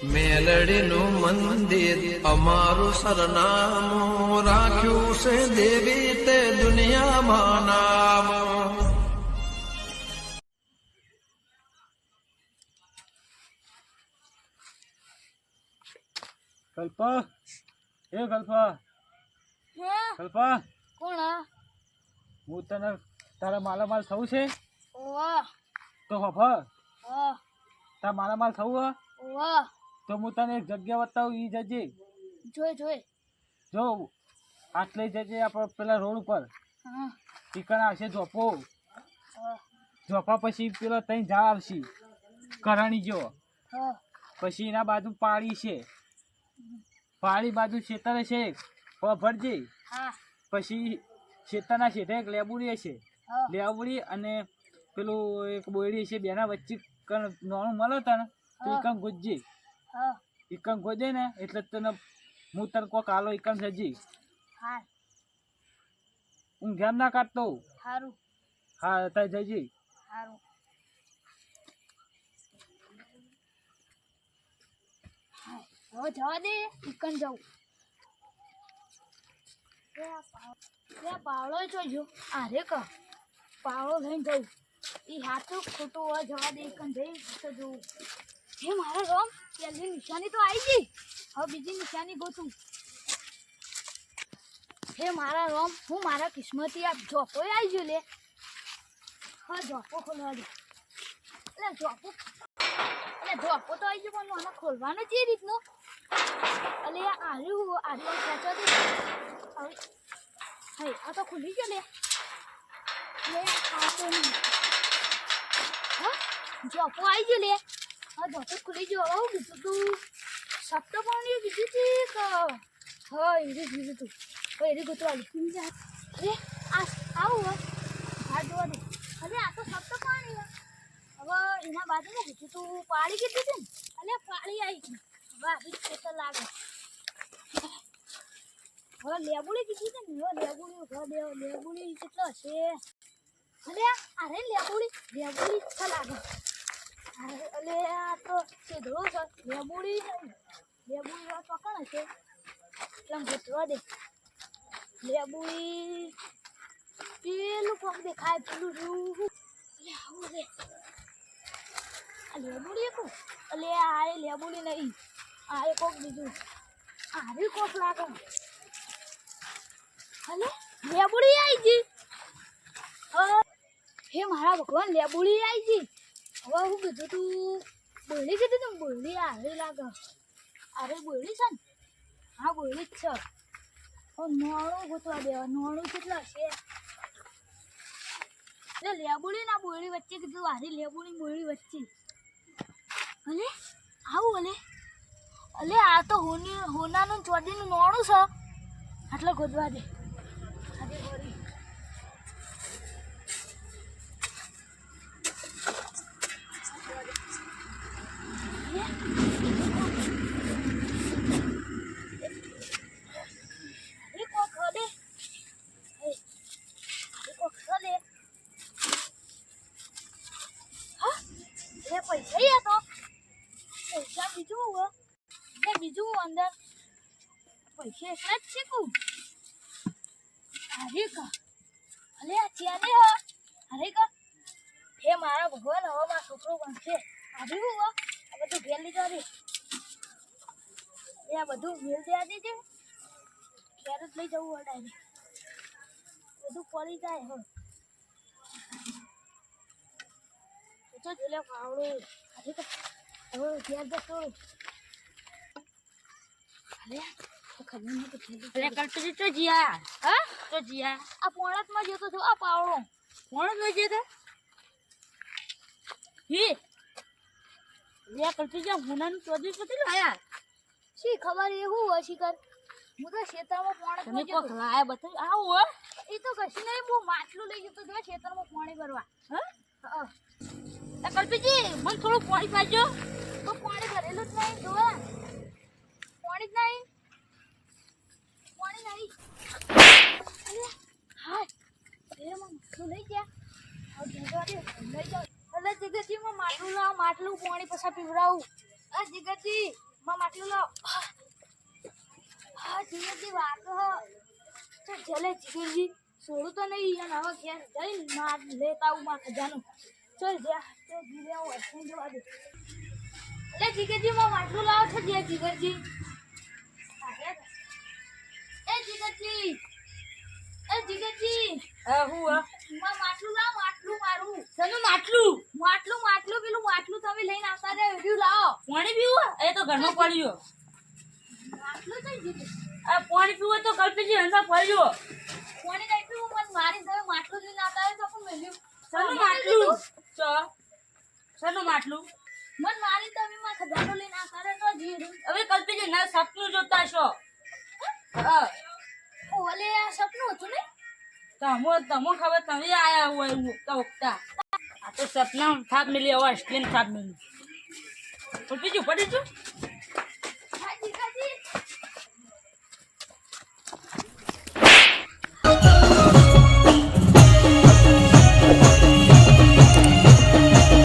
મેલડીનું મંદિર અમારું સરનામું રાખ્યું છે દેવી તે દુનિયામાં નામ. કલ્પા એ કલ્પા કલ્પા કોણ? હું તને તારા માલામાલ થવું છે ઓવા તો હફા ઓવા તારા માલામાલ થવું હે ઓવા તો હું તને એક જગ્યા બતાવું ઈ જજે જોઈ જો આટલે જજે આપણે પેલા રોડ ઉપર હા ટીકણ આવશે ઝોપો હા ઝોપા પછી પેલા તઈ ઝાડ આવશે કરણી જો હા પછી એના બાજુ પાડી છે પાડી બાજુ ખેતર છે ભરજે હા પછી ખેતરના શેઠે એક લેબુડી હશે હા લેબુડી અને પેલું એક બોયડી છે બેના વચ્ચે નાનું મળે તને તો એકમ ગોજે હા એકમ ગોજે ને એટલે તને હું તને કોક આલો એકમ સજી હા હું ગેમ ના કાઢતો સારું હા તાર જજી સારું હવે જવા દે ચિકન જાઉં પાવડો જોજો અરે ક પાવડો લઈને જવું એ હાથું ખોટું હોય જવા દે ચિકન જઈ તો જોવું હે મારા રોમ પહેલી નિશાની તો આવી ગઈ હવે બીજી નિશાની ગોતું હે મારા રોમ હું મારા કિસ્મતી આ જોપો આવી ગયો લે હા જોપો ખોલવા દે એટલે જોપો તો આવી ગયો પણ મને ખોલવાનું જે રીતનું અલે આર્યું ખેંચો દે હવે આ તો ખુલી ગયો લે આ તો નહીં હા જોપો આવી ગયો લે હા જોપો ખુલી ગયો હવે કીધું તું સપ્તો પાણી કીધું હતી કે હા એરી કીધું તું એરી ગોતવા અરે આવું હા જોવા દે અરે આ તો સપ્તો પાણી હવે એના બાજુમાં કીધું તું પાડી કીધું હતું ને અરે પાડી આવી ગઈ હવે આવી ખેતર લાગે હવે લેબુડી કીધી છે ને હવે લેબુડી કેટલો હશે અરે લેબુડી છે લાગે અરે આ તો સીધો છે લેબુડી પકડ હશે એટલે ગોતવા દે લેબુડી પેલું કોક દેખાય પેલું રૂ આવું રે આ લેબુડી એકું અલે આ લેબુડી નહીં આ કોક બીજું આ કોક લાગે અલે લેબુડી આવી ગઈ હે મારા ભગવાન લેબુડી આવી ગઈ હવે હું કીધું તું બોલી કીધું તું બોલી આવી લાગે અરે બોલી છે ને હા બોલી જ છે નોણું ગોતવા દેવા નોણું કેટલા છે એટલે લેબુડી ના બોયડી વચ્ચે કીધું હારી લેબુડી બોયડી વચ્ચે અલે આવું અલે આ તો હોનાનું ચોદીનું નોણું છે આટલો ગોતવા દે અરે બોરી પૈસા બીજું અંદર પૈસા એટલા જ છે કું અરે કા અલે આ ચાલે અરે કા હે મારા ભગવાન હવે મારો છોકરો બનશે આવ્યું હો આ બધું ઘેર લીધો રે એ આ બધું મેળ દે આજે છે ઘેર જ લઈ જવું અડાય બધું પડી જાય તો જોલે પાવડો અરે કા હવે ઘેર જતો આ પોણતમાં જતો છો આ પાવડો પોણતમાં જતો હી લે કરતી જા હુનાનું ચોદી પતી લાયા શી ખબર એવું હોય શિકર હું તો ખેતરમાં પોણતમાં જતો તમે લાયા બતાવી આવો એ તો કશી નહીં બહુ માટલું લઈ જતો જો ખેતરમાં પાણી ભરવા હા કલ્પીજી મને થોડું પાણી પાજો તો પાણી ભરેલું જ નહીં જો પાણી જ નહીં હા એ માટલું લઈ ગયા લઈ જાઓ એટલે જગતજીમાં માટલું પાણી પછી પીવડાવું આ જગતજી માટલું લાવ હા જીગરજી વાતો તો ચલે જીગરજી છોડું તો નહીં અને હવે ઘેર જઈ માર લેતા આવું માર ખજાનું ચલ જા તે જીરે હું હસને જોવા દે એટલે જીગરજી માં માટલું લાવો છો જે જીગરજી એ જીગરજી હું માં માટલું લાવ માટલું મારું શેનું માટલું માટલું પેલું માટલું તમે લઈને આવતા રે વિડિયો લાવો પાણી પીવું એ તો ઘરમાં પડ્યો માટલું થઈ જીગર આ પાણી પીવું તો કલ્પીજી અંદર પડ્યો કોને નહીં પીવું મને મારી તમે માટલું લઈને આવતા હોય તો પણ મેલ્યું શેનું માટલું શેનું માટલું મન મારી તમે માં ખજાનો લઈને આવતા રે તો જીર હવે કલ્પીજી ના સપનું જોતા છો હા ઓલે આ સપનું હતું ને તમો ખબર તમે આયા હોય ઉગતા ઉગતા આ તો સપના થાક મિલી હવે સ્ક્રીન થાક મિલી બીજું પડી છું